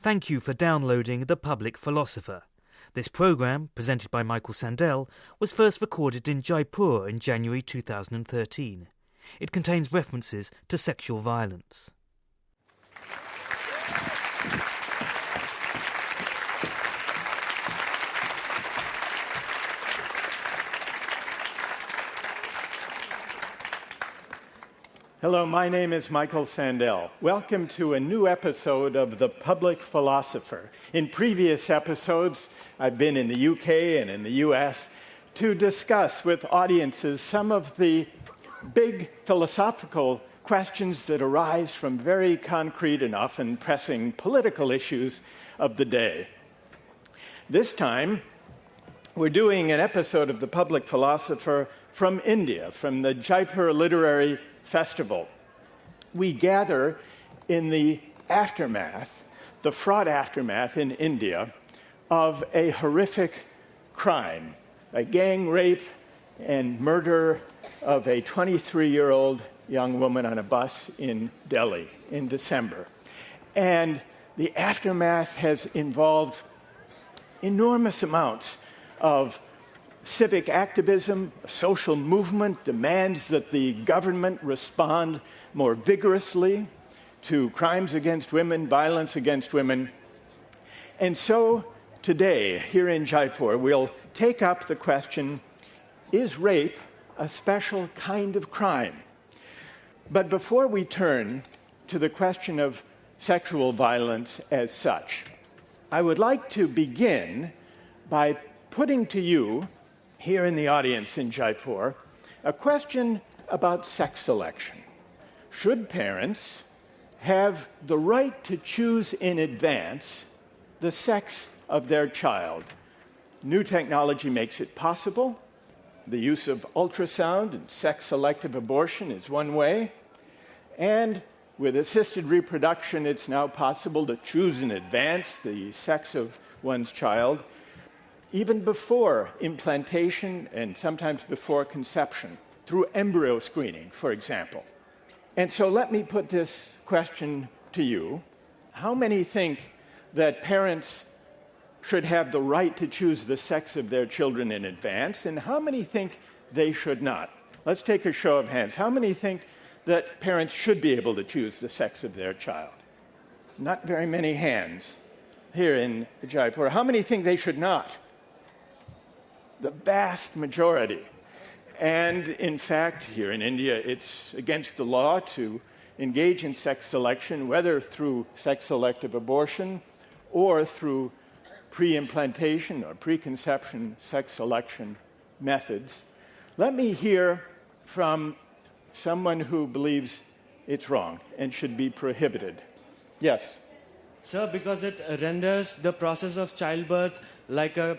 Thank you for downloading The Public Philosopher. This programme, presented by Michael Sandel, was first recorded in Jaipur in January 2013. It contains references to sexual violence. Hello, my name is Michael Sandel. Welcome to a new episode of The Public Philosopher. In previous episodes, I've been in the UK and in the US to discuss with audiences some of the big philosophical questions that arise from very concrete and often pressing political issues of the day. This time, we're doing an episode of The Public Philosopher from India, from the Jaipur Literary Festival. We gather in the aftermath, the fraught aftermath in India, of a horrific crime, a gang rape and murder of a 23-year-old young woman on a bus in Delhi in December. And the aftermath has involved enormous amounts of civic activism, social movement demands that the government respond more vigorously to crimes against women, violence against women. And so today, here in Jaipur, we'll take up the question, is rape a special kind of crime? But before we turn to the question of sexual violence as such, I would like to begin by putting to you, here in the audience in Jaipur, a question about sex selection. Should parents have the right to choose in advance the sex of their child? New technology makes it possible. The use of ultrasound and sex-selective abortion is one way. And with assisted reproduction, it's now possible to choose in advance the sex of one's child, even before implantation and sometimes before conception, through embryo screening, for example. And so let me put this question to you. How many think that parents should have the right to choose the sex of their children in advance, and how many think they should not? Let's take a show of hands. How many think that parents should be able to choose the sex of their child? Not very many hands here in Jaipur. How many think they should not? The vast majority. And in fact, here in India, it's against the law to engage in sex selection, whether through sex-selective abortion or through pre-implantation or preconception sex selection methods. Let me hear from someone who believes it's wrong and should be prohibited. Yes? Sir, because it renders the process of childbirth like a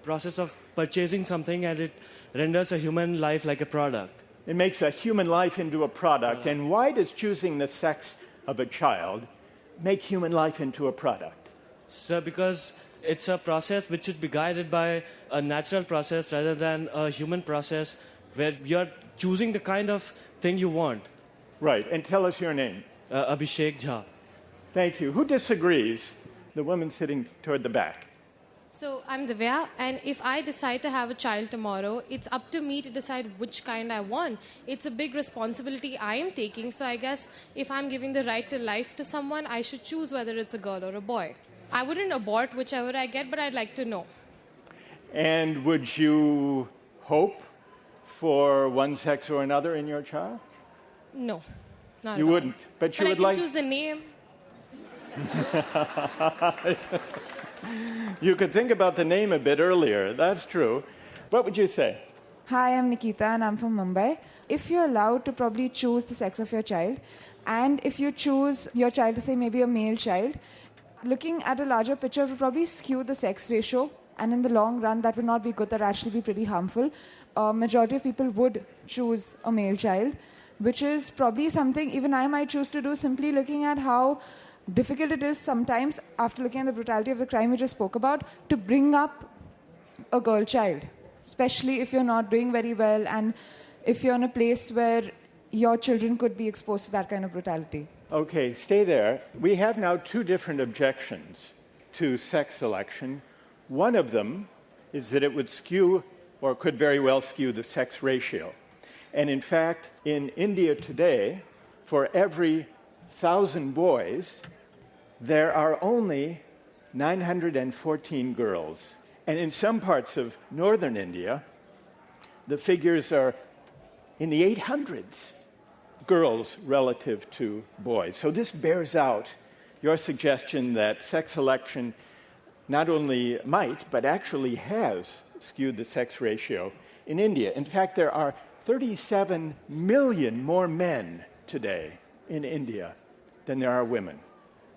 process of purchasing something, and it renders a human life like a product. It makes a human life into a product. And why does choosing the sex of a child make human life into a product? Sir, because it's a process which should be guided by a natural process rather than a human process where you're choosing the kind of thing you want. Right. And tell us your name. Abhishek Jha. Thank you. Who disagrees? The woman sitting toward the back. So I'm Divya, and if I decide to have a child tomorrow, it's up to me to decide which kind I want. It's a big responsibility I am taking, so I guess if I'm giving the right to life to someone, I should choose whether it's a girl or a boy. I wouldn't abort whichever I get, but I'd like to know. And would you hope for one sex or another in your child? No, not You at all. wouldn't, but you But would I like... can choose the name. You could think about the name a bit earlier. That's true. What would you say? Hi, I'm Nikita and I'm from Mumbai. If you're allowed to probably choose the sex of your child, and if you choose your child to say maybe a male child, looking at a larger picture would probably skew the sex ratio, and in the long run that would not be good, that would actually be pretty harmful. Majority of people would choose a male child, which is probably something even I might choose to do, simply looking at how difficult it is sometimes, after looking at the brutality of the crime we just spoke about, to bring up a girl child, especially if you're not doing very well and if you're in a place where your children could be exposed to that kind of brutality. Okay, stay there. We have now two different objections to sex selection. One of them is that it would skew, or could very well skew, the sex ratio. And in fact, in India today, for every 1,000 boys, there are only 914 girls. And in some parts of northern India, the figures are in the 800s, girls relative to boys. So this bears out your suggestion that sex selection not only might, but actually has skewed the sex ratio in India. In fact, there are 37 million more men today in India than there are women.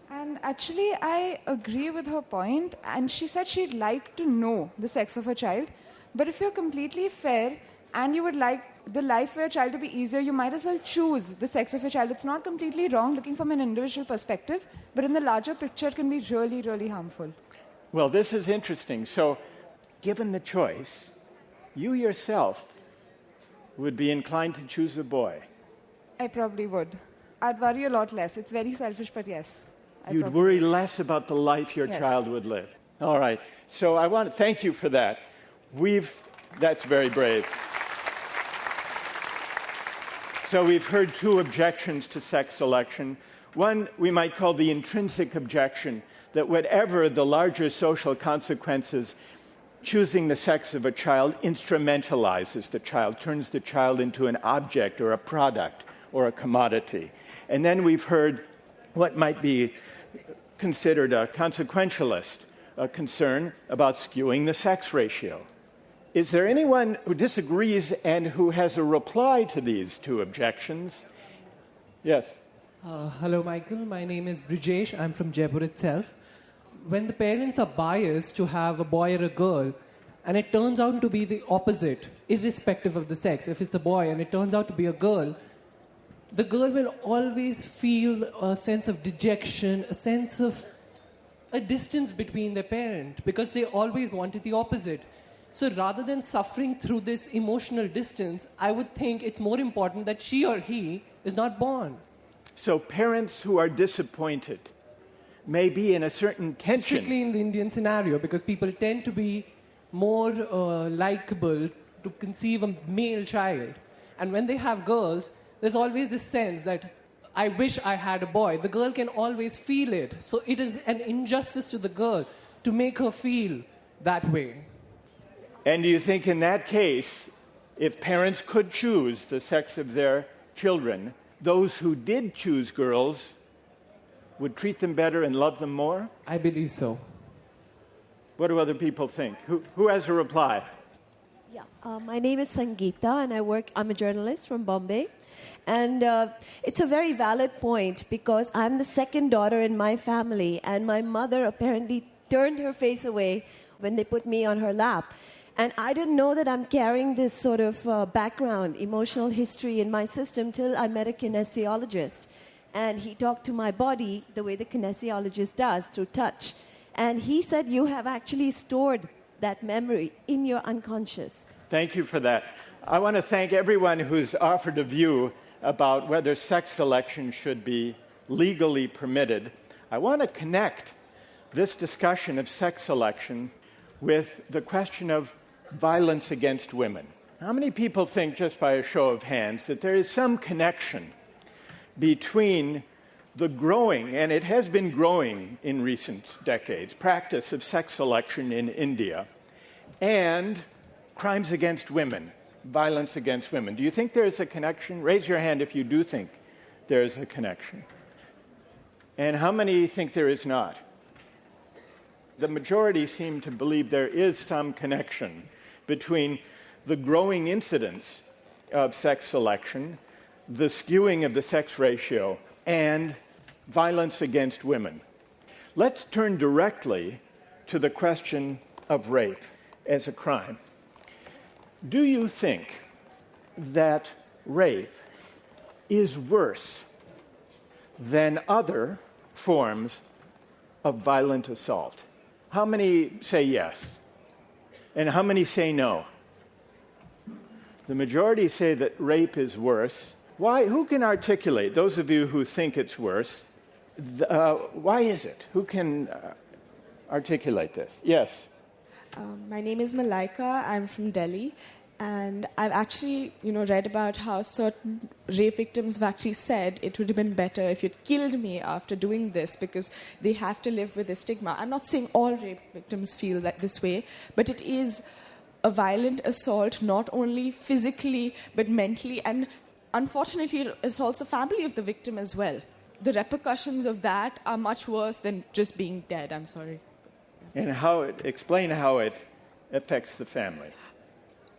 And actually, I agree with her point. And she said she'd like to know the sex of her child. But if you're completely fair and you would like the life for your child to be easier, you might as well choose the sex of your child. It's not completely wrong looking from an individual perspective, but in the larger picture, it can be really, really harmful. Well, this is interesting. So, given the choice, you yourself would be inclined to choose a boy. I probably would. I'd worry a lot less. It's very selfish, but yes. You'd worry less about the life your child would live. All right. So I want to thank you for that. That's very brave. So we've heard two objections to sex selection. One we might call the intrinsic objection, that whatever the larger social consequences, choosing the sex of a child instrumentalizes the child, turns the child into an object or a product or a commodity. And then we've heard what might be considered a consequentialist concern about skewing the sex ratio. Is there anyone who disagrees and who has a reply to these two objections? Yes. Hello, Michael. My name is Brijesh. I'm from Jaipur itself. When the parents are biased to have a boy or a girl, and it turns out to be the opposite, irrespective of the sex, if it's a boy and it turns out to be a girl, the girl will always feel a sense of dejection, a sense of a distance between their parent, because they always wanted the opposite. So rather than suffering through this emotional distance, I would think it's more important that she or he is not born. So parents who are disappointed may be in a certain tension. Strictly in the Indian scenario, because people tend to be more likable to conceive a male child. And when they have girls, there's always this sense that I wish I had a boy. The girl can always feel it. So it is an injustice to the girl to make her feel that way. And do you think in that case, if parents could choose the sex of their children, those who did choose girls would treat them better and love them more? I believe so. What do other people think? Who has a reply? Yeah, my name is Sangeeta, and I'm a journalist from Bombay. And it's a very valid point, because I'm the second daughter in my family, and my mother apparently turned her face away when they put me on her lap. And I didn't know that I'm carrying this sort of background, emotional history in my system till I met a kinesiologist. And he talked to my body the way the kinesiologist does, through touch. And he said, you have actually stored that memory in your unconscious. Thank you for that. I want to thank everyone who's offered a view about whether sex selection should be legally permitted. I want to connect this discussion of sex selection with the question of violence against women. How many people think, just by a show of hands, that there is some connection between the growing, and it has been growing in recent decades, practice of sex selection in India and crimes against women, violence against women? Do you think there is a connection? Raise your hand if you do think there is a connection. And how many think there is not? The majority seem to believe there is some connection between the growing incidence of sex selection, the skewing of the sex ratio, and violence against women. Let's turn directly to the question of rape as a crime. Do you think that rape is worse than other forms of violent assault? How many say yes? And how many say no? The majority say that rape is worse. Who can articulate, those of you who think it's worse, why is it? Who can articulate this? Yes. My name is Malaika. I'm from Delhi. And I've actually, read about how certain rape victims have actually said it would have been better if you'd killed me after doing this because they have to live with the stigma. I'm not saying all rape victims feel this way, but it is a violent assault, not only physically, but mentally. And unfortunately, it assaults the family of the victim as well. The repercussions of that are much worse than just being dead. I'm sorry. And explain how it affects the family.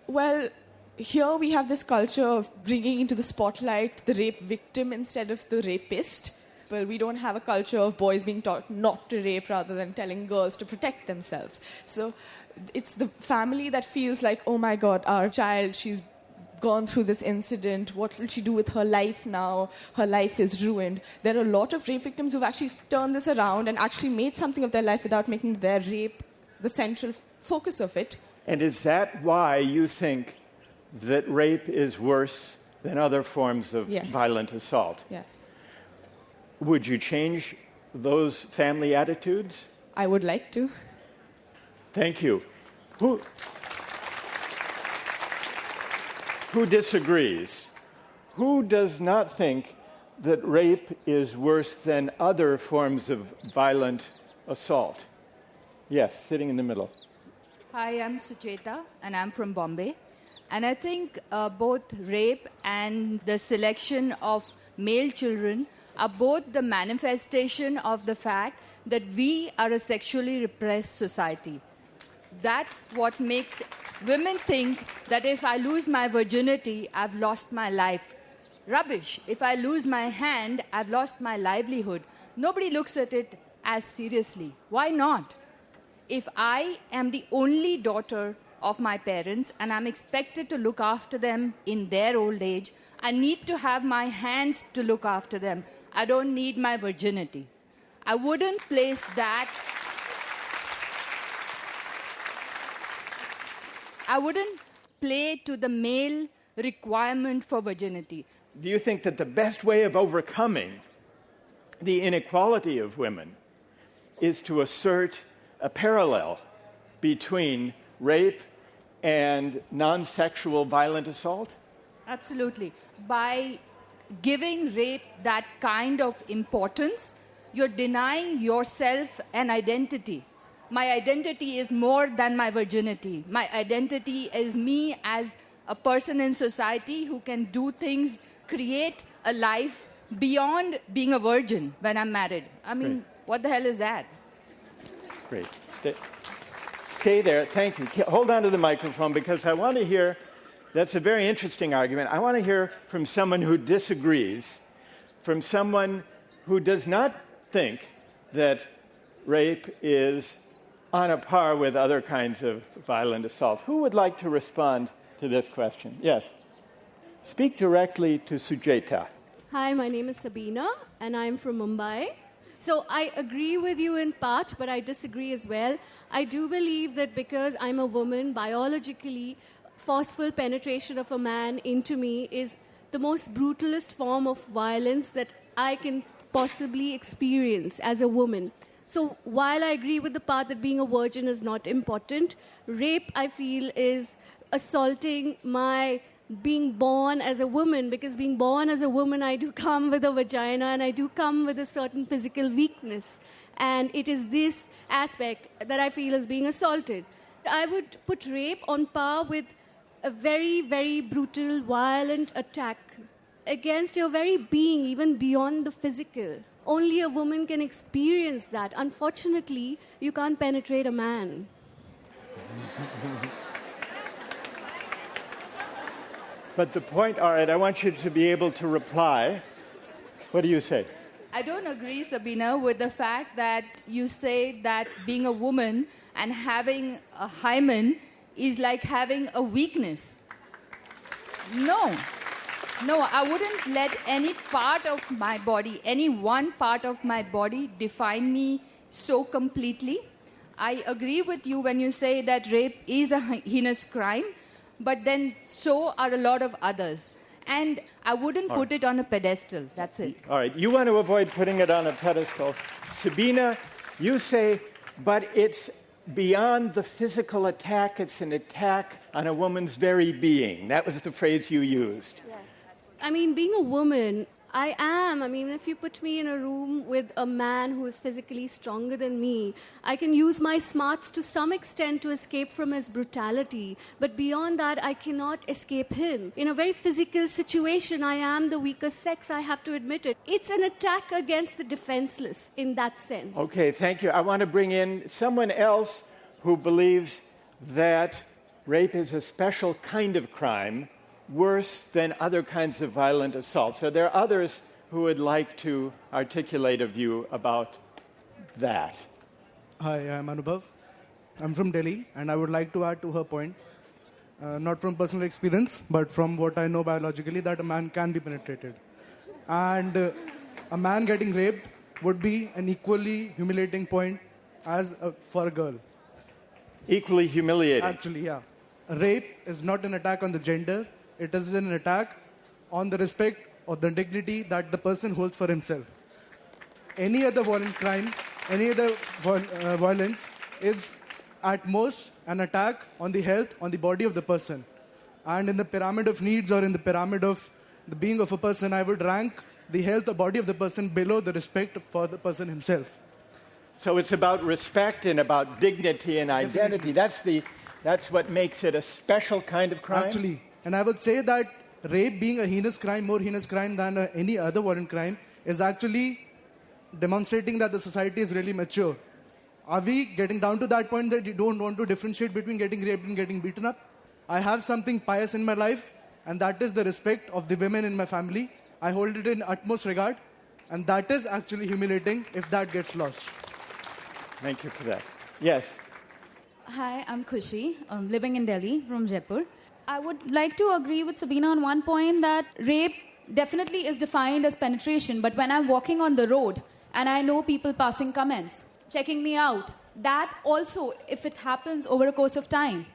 Well, here we have this culture of bringing into the spotlight the rape victim instead of the rapist. Well, we don't have a culture of boys being taught not to rape rather than telling girls to protect themselves. So it's the family that feels like, oh my God, our child, she's gone through this incident. What will she do with her life now? Her life is ruined. There are a lot of rape victims who've actually turned this around and actually made something of their life without making their rape the central focus of it. And is that why you think that rape is worse than other forms of violent assault? Yes. Would you change those family attitudes? I would like to. Thank you. Who disagrees? Who does not think that rape is worse than other forms of violent assault? Yes, sitting in the middle. Hi, I'm Sucheta, and I'm from Bombay. And I think both rape and the selection of male children are both the manifestation of the fact that we are a sexually repressed society. That's what makes women think that if I lose my virginity, I've lost my life. Rubbish. If I lose my hand, I've lost my livelihood. Nobody looks at it as seriously. Why not? If I am the only daughter of my parents and I'm expected to look after them in their old age, I need to have my hands to look after them. I don't need my virginity. I wouldn't place that. I wouldn't play to the male requirement for virginity. Do you think that the best way of overcoming the inequality of women is to assert a parallel between rape and non-sexual violent assault? Absolutely. By giving rape that kind of importance, you're denying yourself an identity. My identity is more than my virginity. My identity is me as a person in society who can do things, create a life beyond being a virgin when I'm married. I mean, Great. What the hell is that? Great. Stay there. Thank you. Hold on to the microphone because I want to hear, that's a very interesting argument. I want to hear from someone who disagrees, from someone who does not think that rape is on a par with other kinds of violent assault. Who would like to respond to this question? Yes. Speak directly to Sujeta. Hi, my name is Sabina, and I'm from Mumbai. So I agree with you in part, but I disagree as well. I do believe that because I'm a woman, biologically, forceful penetration of a man into me is the most brutalist form of violence that I can possibly experience as a woman. So while I agree with the part that being a virgin is not important, rape, I feel, is assaulting my being born as a woman, because being born as a woman, I do come with a vagina and I do come with a certain physical weakness. And it is this aspect that I feel is being assaulted. I would put rape on par with a very, very brutal, violent attack against your very being, even beyond the physical. Only a woman can experience that. Unfortunately, you can't penetrate a man. But the point, all right, I want you to be able to reply. What do you say? I don't agree, Sabina, with the fact that you say that being a woman and having a hymen is like having a weakness. No, I wouldn't let any part of my body, any one part of my body define me so completely. I agree with you when you say that rape is a heinous crime, but then so are a lot of others. And I wouldn't put it on a pedestal. That's it. All right. You want to avoid putting it on a pedestal. Sabina, you say, but it's beyond the physical attack. It's an attack on a woman's very being. That was the phrase you used. Yes. I mean, being a woman, if you put me in a room with a man who is physically stronger than me, I can use my smarts to some extent to escape from his brutality. But beyond that, I cannot escape him. In a very physical situation, I am the weaker sex, I have to admit it. It's an attack against the defenseless in that sense. Okay, thank you. I want to bring in someone else who believes that rape is a special kind of crime, worse than other kinds of violent assault. So there are others who would like to articulate a view about that. Hi, I'm Anubhav. I'm from Delhi, and I would like to add to her point, not from personal experience, but from what I know biologically, that a man can be penetrated. And a man getting raped would be an equally humiliating point as for a girl. Equally humiliating. Actually, yeah. Rape is not an attack on the gender. It is an attack on the respect or the dignity that the person holds for himself. Any other violent crime, any other violence is at most an attack on the health, on the body of the person. And in the pyramid of needs or in the pyramid of the being of a person, I would rank the health or body of the person below the respect for the person himself. So it's about respect and about dignity and identity. Definitely. That's what makes it a special kind of crime? Actually. And I would say that rape being a heinous crime, more heinous crime than any other violent crime, is actually demonstrating that the society is really mature. Are we getting down to that point that you don't want to differentiate between getting raped and getting beaten up? I have something pious in my life, and that is the respect of the women in my family. I hold it in utmost regard, and that is actually humiliating if that gets lost. Thank you for that. Yes. Hi, I'm Khushi, living in Delhi from Jaipur. I would like to agree with Sabina on one point that rape definitely is defined as penetration, but when I'm walking on the road and I know people passing comments, checking me out, that also, if it happens over a course of time,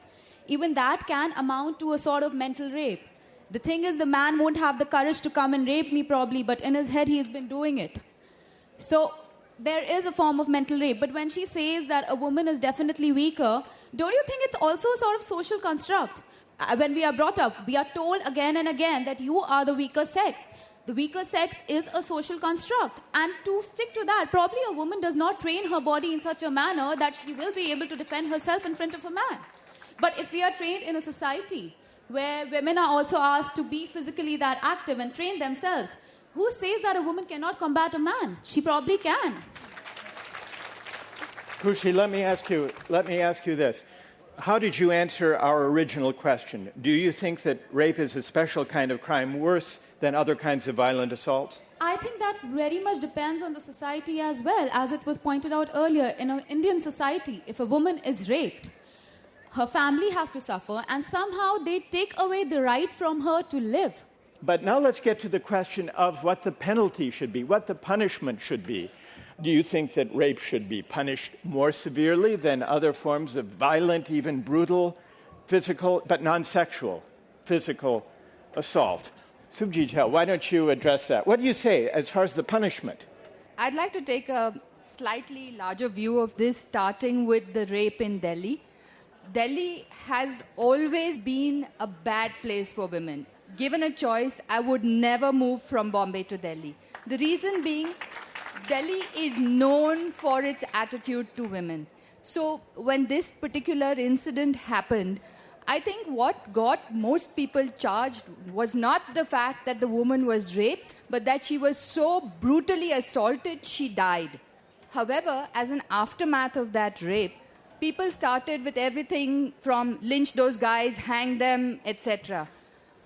even that can amount to a sort of mental rape. The thing is, the man won't have the courage to come and rape me probably, but in his head he has been doing it. So there is a form of mental rape. But when she says that a woman is definitely weaker, don't you think it's also a sort of social construct? When we are brought up, we are told again and again that you are the weaker sex. The weaker sex is a social construct. And to stick to that, probably a woman does not train her body in such a manner that she will be able to defend herself in front of a man. But if we are trained in a society where women are also asked to be physically that active and train themselves, who says that a woman cannot combat a man? She probably can. Khushi, let me ask you this. How did you answer our original question? Do you think that rape is a special kind of crime worse than other kinds of violent assaults? I think that very much depends on the society as well. As it was pointed out earlier, in an Indian society, if a woman is raped, her family has to suffer, and somehow they take away the right from her to live. But now let's get to the question of what the penalty should be, what the punishment should be. Do you think that rape should be punished more severely than other forms of violent, even brutal, physical, but non-sexual, physical assault? Subhajit, why don't you address that? What do you say as far as the punishment? I'd like to take a slightly larger view of this, starting with the rape in Delhi. Delhi has always been a bad place for women. Given a choice, I would never move from Bombay to Delhi. The reason being, Delhi is known for its attitude to women. So when this particular incident happened, I think what got most people charged was not the fact that the woman was raped, but that she was so brutally assaulted, she died. However, as an aftermath of that rape, people started with everything from lynch those guys, hang them, etc.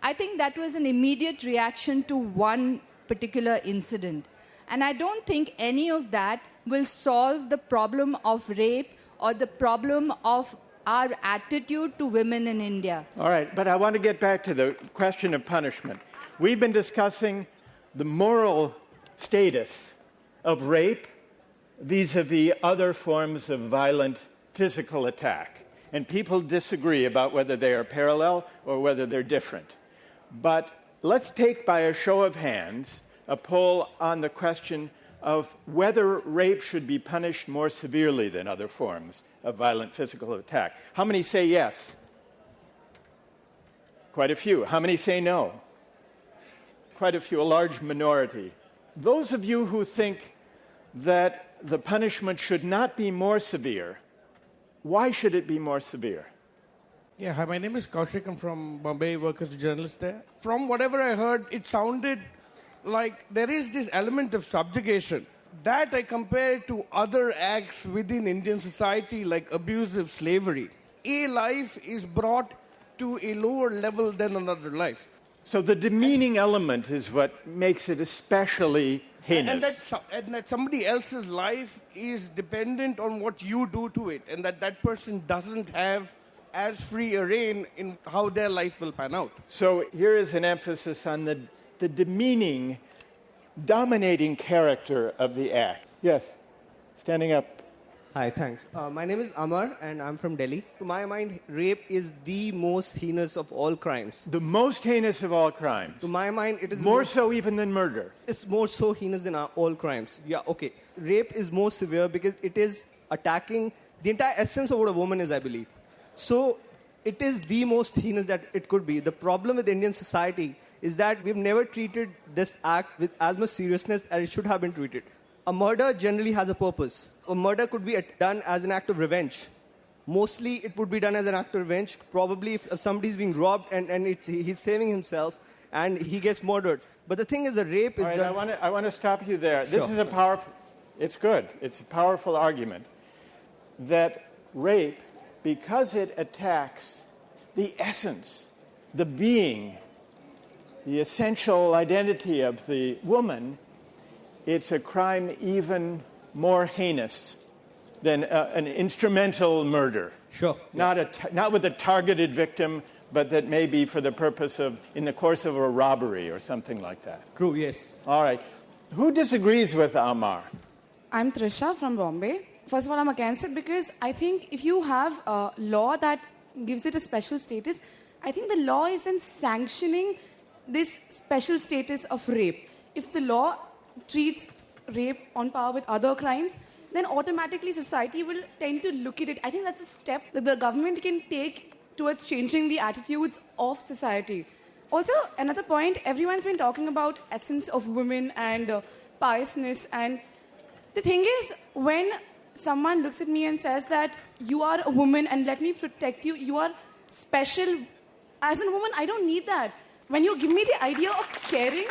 I think that was an immediate reaction to one particular incident. And I don't think any of that will solve the problem of rape or the problem of our attitude to women in India. All right, but I want to get back to the question of punishment. We've been discussing the moral status of rape vis-a-vis other forms of violent physical attack. And people disagree about whether they are parallel or whether they're different. But let's take by a show of hands a poll on the question of whether rape should be punished more severely than other forms of violent physical attack. How many say yes? Quite a few. How many say no? Quite a few, a large minority. Those of you who think that the punishment should not be more severe, why should it be more severe? Yeah, hi, my name is Kaushik. I'm from Bombay, work as a journalist there. From whatever I heard, it sounded like there is this element of subjugation that I compare to other acts within Indian society like abusive slavery. A life is brought to a lower level than another life. So the demeaning element is what makes it especially heinous. And that somebody else's life is dependent on what you do to it, and that person doesn't have as free a reign in how their life will pan out. So here is an emphasis on the demeaning, dominating character of the act. Yes, standing up. Hi, thanks. My name is Amar, and I'm from Delhi. To my mind, rape is the most heinous of all crimes. The most heinous of all crimes? To my mind, it is... More so even than murder? It's more so heinous than all crimes. Yeah, okay. Rape is more severe because it is attacking the entire essence of what a woman is, I believe. So, it is the most heinous that it could be. The problem with Indian society is that we've never treated this act with as much seriousness as it should have been treated. A murder generally has a purpose. A murder could be done as an act of revenge. Mostly, it would be done as an act of revenge. Probably if somebody's being robbed and he's saving himself and he gets murdered. But the thing is, the rape is done... I want to stop you there. Sure. This is a powerful... It's good. It's a powerful argument that rape, because it attacks the essence, the being, the essential identity of the woman, it's a crime even more heinous than an instrumental murder. Sure. Not with a targeted victim, but that may be for the purpose of, in the course of a robbery or something like that. True, yes. All right. Who disagrees with Amar? I'm Trisha from Bombay. First of all, I'm against it because I think if you have a law that gives it a special status, I think the law is then sanctioning this special status of rape. If the law treats rape on par with other crimes, then automatically society will tend to look at it. I think that's a step that the government can take towards changing the attitudes of society. Also, another point, everyone's been talking about essence of women and piousness. And the thing is, when someone looks at me and says that you are a woman and let me protect you, you are special. As a woman, I don't need that. When you give me the idea of caring,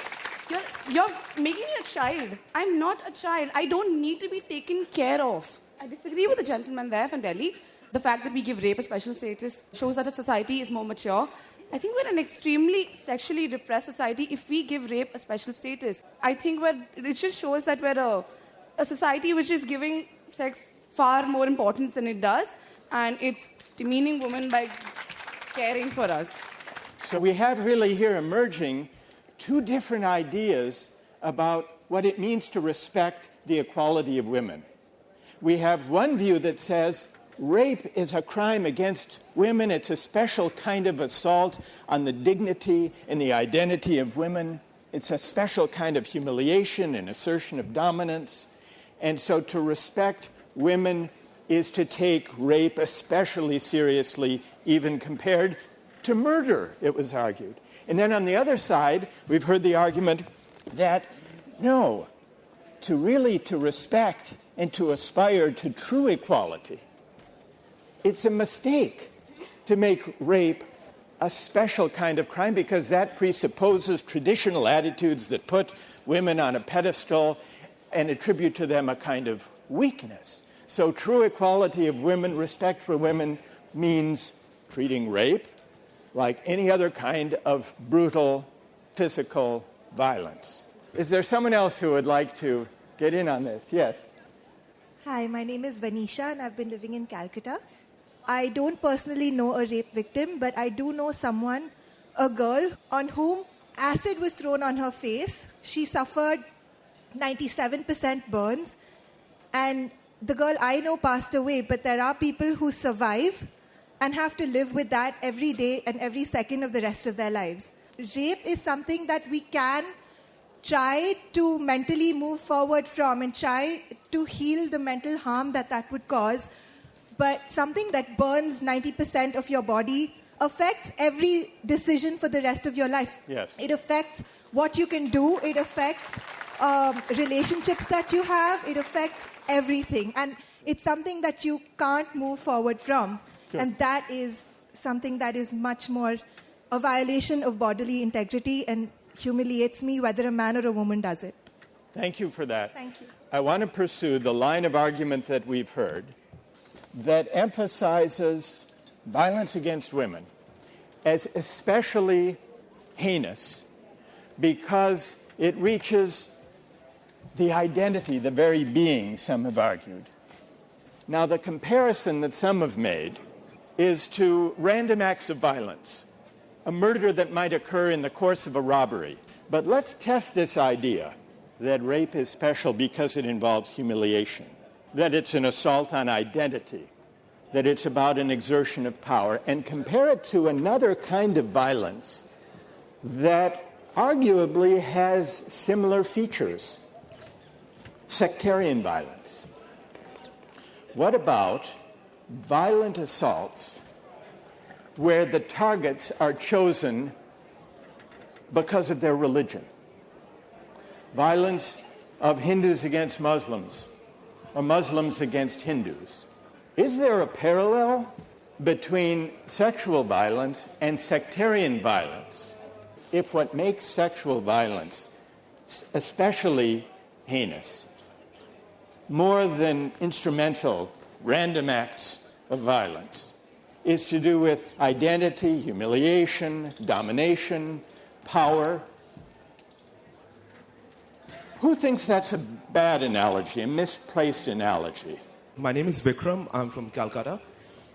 you're making me a child. I'm not a child. I don't need to be taken care of. I disagree with the gentleman there from Delhi. The fact that we give rape a special status shows that a society is more mature. I think we're an extremely sexually repressed society if we give rape a special status. I think it just shows that we're a society which is giving sex far more importance than it does, and it's demeaning women by caring for us. So we have really here emerging two different ideas about what it means to respect the equality of women. We have one view that says rape is a crime against women. It's a special kind of assault on the dignity and the identity of women. It's a special kind of humiliation and assertion of dominance. And so to respect women is to take rape especially seriously, even compared to murder, it was argued. And then on the other side, we've heard the argument that, no, to respect and to aspire to true equality, it's a mistake to make rape a special kind of crime because that presupposes traditional attitudes that put women on a pedestal and attribute to them a kind of weakness. So true equality of women, respect for women, means treating rape like any other kind of brutal physical violence. Is there someone else who would like to get in on this? Yes. Hi, my name is Vanisha and I've been living in Calcutta. I don't personally know a rape victim, but I do know someone, a girl, on whom acid was thrown on her face. She suffered 97% burns, and the girl I know passed away, but there are people who survive and have to live with that every day and every second of the rest of their lives. rape is something that we can try to mentally move forward from and try to heal the mental harm that would cause. But something that burns 90% of your body affects every decision for the rest of your life. Yes. It affects what you can do. It affects relationships that you have. It affects everything. And it's something that you can't move forward from. Good. And that is something that is much more a violation of bodily integrity and humiliates me whether a man or a woman does it. Thank you for that. Thank you. I want to pursue the line of argument that we've heard that emphasizes violence against women as especially heinous because it reaches the identity, the very being, some have argued. Now, the comparison that some have made is to random acts of violence, a murder that might occur in the course of a robbery. But let's test this idea that rape is special because it involves humiliation, that it's an assault on identity, that it's about an exertion of power, and compare it to another kind of violence that arguably has similar features, sectarian violence. What about violent assaults where the targets are chosen because of their religion? Violence of Hindus against Muslims, or Muslims against Hindus. Is there a parallel between sexual violence and sectarian violence? If what makes sexual violence especially heinous, more than instrumental, random acts of violence, is to do with identity, humiliation, domination, power. Who thinks that's a bad analogy, a misplaced analogy? My name is Vikram. I'm from Calcutta.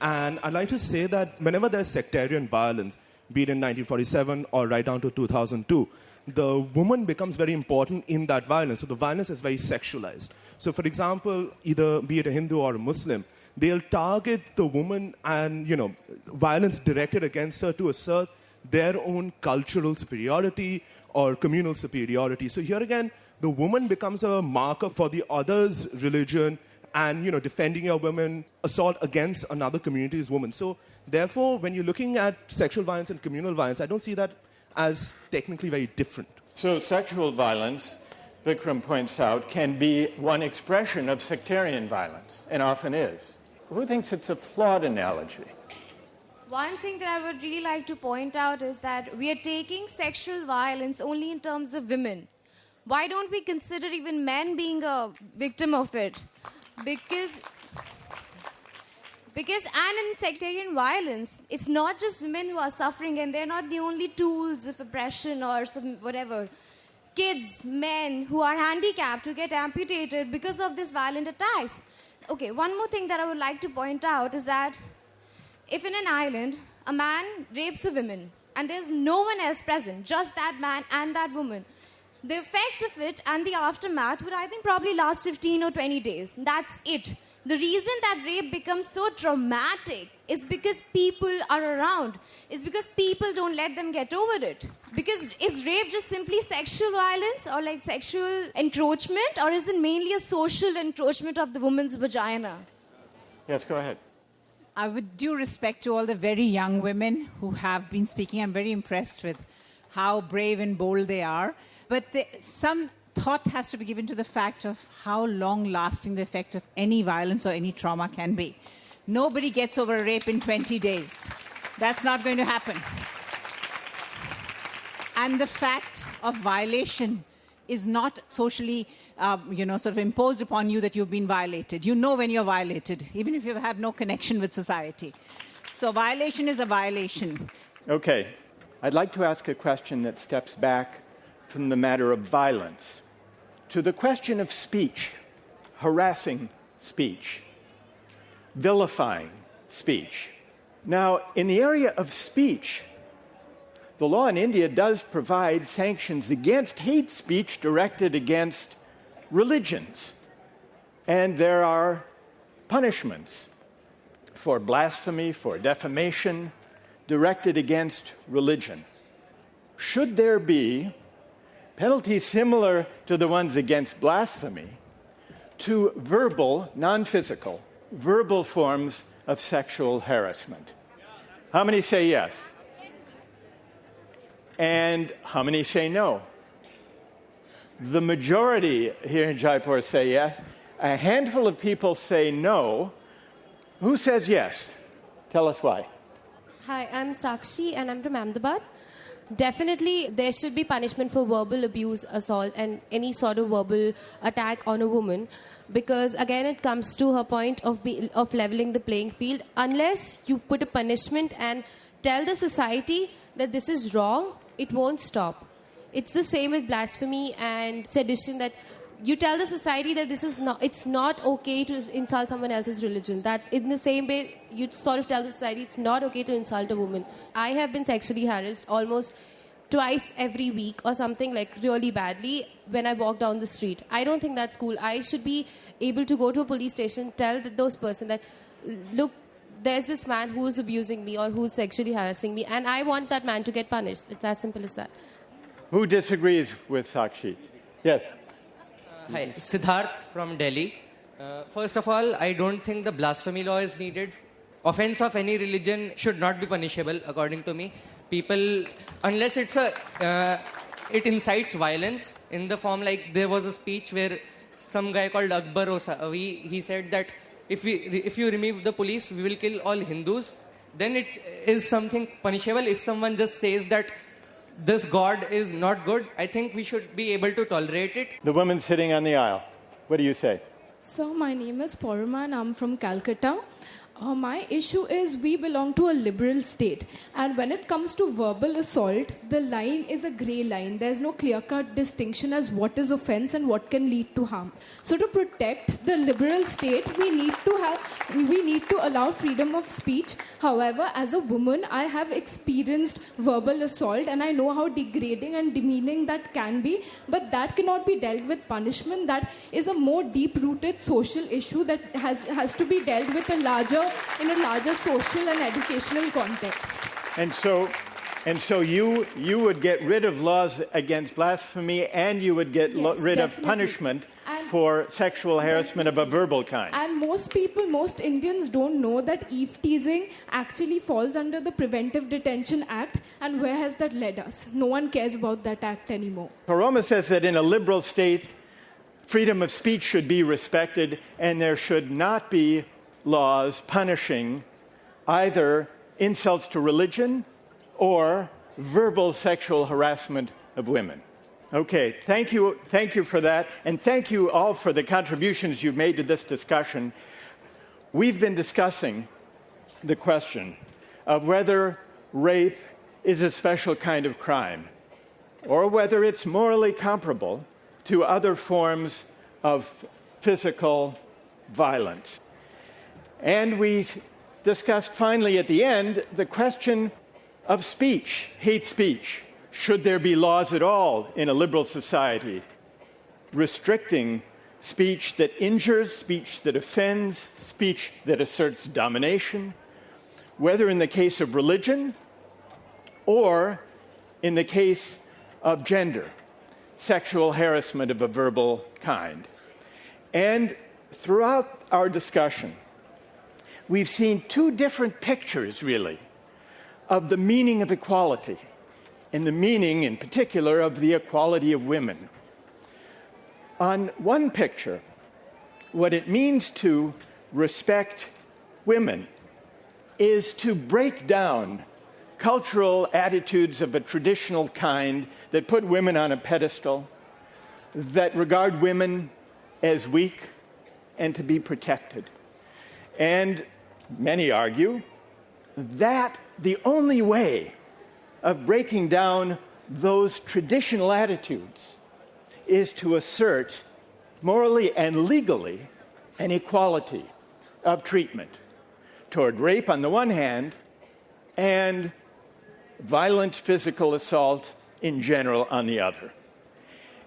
And I'd like to say that whenever there's sectarian violence, be it in 1947 or right down to 2002, the woman becomes very important in that violence. So the violence is very sexualized. So, for example, either be it a Hindu or a Muslim, they'll target the woman and, violence directed against her to assert their own cultural superiority or communal superiority. So here again, the woman becomes a marker for the other's religion and, defending a woman, assault against another community's woman. So therefore, when you're looking at sexual violence and communal violence, I don't see that as technically very different. So sexual violence, Vikram points out, can be one expression of sectarian violence, and often is. Who thinks it's a flawed analogy? One thing that I would really like to point out is that we are taking sexual violence only in terms of women. Why don't we consider even men being a victim of it? Because and in sectarian violence, it's not just women who are suffering, and they're not the only tools of oppression or some whatever. Kids, men who are handicapped, who get amputated because of these violent attacks. Okay, one more thing that I would like to point out is that if in an island, a man rapes a woman, and there's no one else present, just that man and that woman, the effect of it and the aftermath would, I think, probably last 15 or 20 days. That's it. The reason that rape becomes so traumatic is because people are around. It's because people don't let them get over it. Because is rape just simply sexual violence or like sexual encroachment, or is it mainly a social encroachment of the woman's vagina? Yes, go ahead. With due respect to all the very young women who have been speaking, I'm very impressed with how brave and bold they are. But some thought has to be given to the fact of how long-lasting the effect of any violence or any trauma can be. Nobody gets over a rape in 20 days. That's not going to happen. And the fact of violation is not socially, sort of imposed upon you that you've been violated. You know when you're violated, even if you have no connection with society. So violation is a violation. Okay. I'd like to ask a question that steps back from the matter of violence to the question of speech, harassing speech, vilifying speech. Now, in the area of speech, the law in India does provide sanctions against hate speech directed against religions. And there are punishments for blasphemy, for defamation, directed against religion. should there be penalties similar to the ones against blasphemy to verbal, non-physical, verbal forms of sexual harassment? How many say yes? And how many say no? The majority here in Jaipur say yes. A handful of people say no. Who says yes? Tell us why. Hi, I'm Sakshi and I'm from Ahmedabad. Definitely, there should be punishment for verbal abuse, assault, and any sort of verbal attack on a woman. Because again, it comes to her point of leveling the playing field. Unless you put a punishment and tell the society that this is wrong, it won't stop. It's the same with blasphemy and sedition, that you tell the society that it's not okay to insult someone else's religion. That in the same way, you sort of tell the society it's not okay to insult a woman. I have been sexually harassed almost twice every week or something, like really badly, when I walk down the street. I don't think that's cool. I should be able to go to a police station, tell those person that, look, there's this man who's abusing me or who's sexually harassing me, and I want that man to get punished. It's as simple as that. Who disagrees with Sakshi? Yes. Hi, Siddharth from Delhi. First of all, I don't think the blasphemy law is needed. Offense of any religion should not be punishable, according to me. People, unless it incites violence in the form, like there was a speech where some guy called Akbar Osawi, he said that if you remove the police, we will kill all Hindus. Then it is something punishable. If someone just says that this God is not good, I think we should be able to tolerate it. The woman sitting on the aisle, what do you say? So my name is Parma and I'm from Calcutta. My issue is we belong to a liberal state, and when it comes to verbal assault, the line is a grey line. There's no clear-cut distinction as what is offense and what can lead to harm. So to protect the liberal state, we need to allow freedom of speech. However, as a woman, I have experienced verbal assault and I know how degrading and demeaning that can be, but that cannot be dealt with punishment. That is a more deep-rooted social issue that has to be dealt with in a larger social and educational context. And so you would get rid of laws against blasphemy, and you would get rid of punishment for sexual harassment of a verbal kind. And most Indians don't know that eve teasing actually falls under the Preventive Detention Act, and where has that led us? No one cares about that act anymore. Paroma says that in a liberal state, freedom of speech should be respected, and there should not be laws punishing either insults to religion or verbal sexual harassment of women. Okay, thank you for that, and thank you all for the contributions you've made to this discussion. We've been discussing the question of whether rape is a special kind of crime or whether it's morally comparable to other forms of physical violence. And we discussed finally at the end the question of speech, hate speech. Should there be laws at all in a liberal society restricting speech that injures, speech that offends, speech that asserts domination, whether in the case of religion or in the case of gender, sexual harassment of a verbal kind? And throughout our discussion, we've seen two different pictures, really, of the meaning of equality, and the meaning, in particular, of the equality of women. On one picture, what it means to respect women is to break down cultural attitudes of a traditional kind that put women on a pedestal, that regard women as weak and to be protected. And many argue that the only way of breaking down those traditional attitudes is to assert morally and legally an equality of treatment toward rape on the one hand and violent physical assault in general on the other.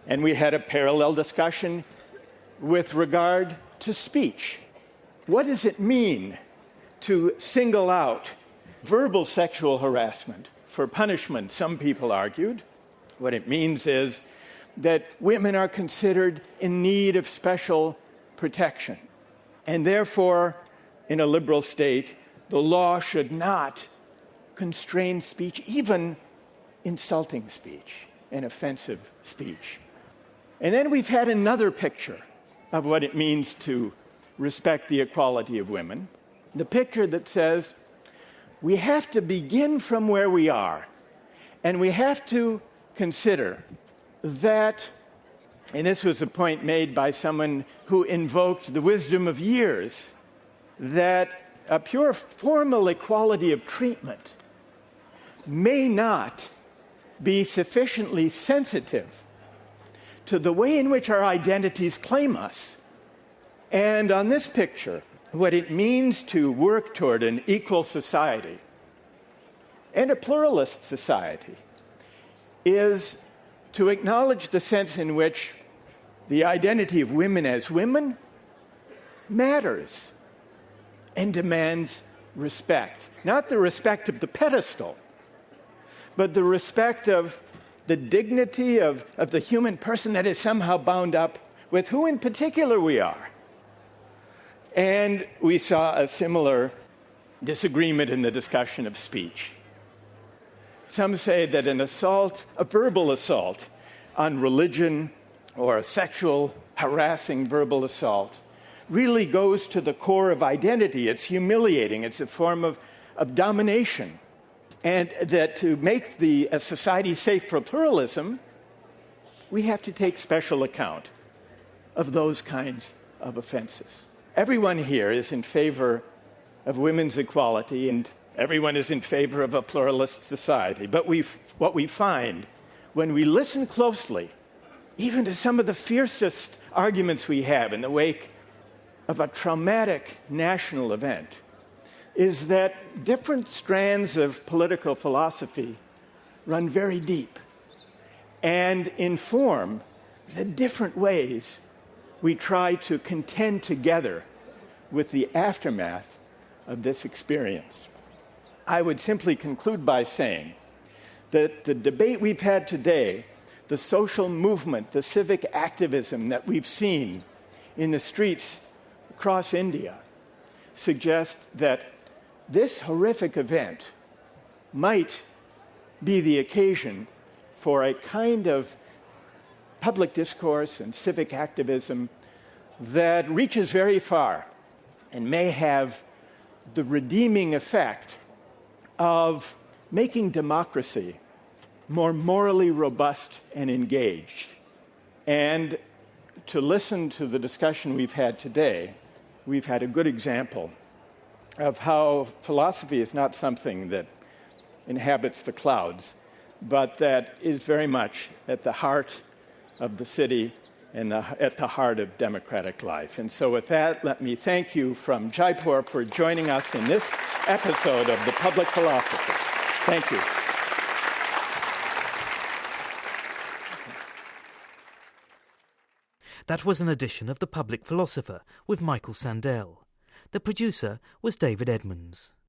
And we had a parallel discussion with regard to speech. What does it mean to single out verbal sexual harassment for punishment, some people argued. What it means is that women are considered in need of special protection. And therefore, in a liberal state, the law should not constrain speech, even insulting speech and offensive speech. And then we've had another picture of what it means to respect the equality of women. The picture that says we have to begin from where we are, and we have to consider that, and this was a point made by someone who invoked the wisdom of years, that a pure formal equality of treatment may not be sufficiently sensitive to the way in which our identities claim us. And on this picture, what it means to work toward an equal society and a pluralist society is to acknowledge the sense in which the identity of women as women matters and demands respect. Not the respect of the pedestal, but the respect of the dignity of the human person that is somehow bound up with who in particular we are. And we saw a similar disagreement in the discussion of speech. Some say that an assault, a verbal assault on religion, or a sexual harassing verbal assault, really goes to the core of identity. It's humiliating. It's a form of domination. And that to make a society safe for pluralism, we have to take special account of those kinds of offenses. Everyone here is in favor of women's equality, and everyone is in favor of a pluralist society. But what we find when we listen closely, even to some of the fiercest arguments we have in the wake of a traumatic national event, is that different strands of political philosophy run very deep and inform the different ways we try to contend together with the aftermath of this experience. I would simply conclude by saying that the debate we've had today, the social movement, the civic activism that we've seen in the streets across India, suggests that this horrific event might be the occasion for a kind of public discourse and civic activism that reaches very far and may have the redeeming effect of making democracy more morally robust and engaged. And to listen to the discussion we've had today, we've had a good example of how philosophy is not something that inhabits the clouds, but that is very much at the heart of the city and at the heart of democratic life. And so with that, let me thank you from Jaipur for joining us in this episode of The Public Philosopher. Thank you. That was an edition of The Public Philosopher with Michael Sandel. The producer was David Edmonds.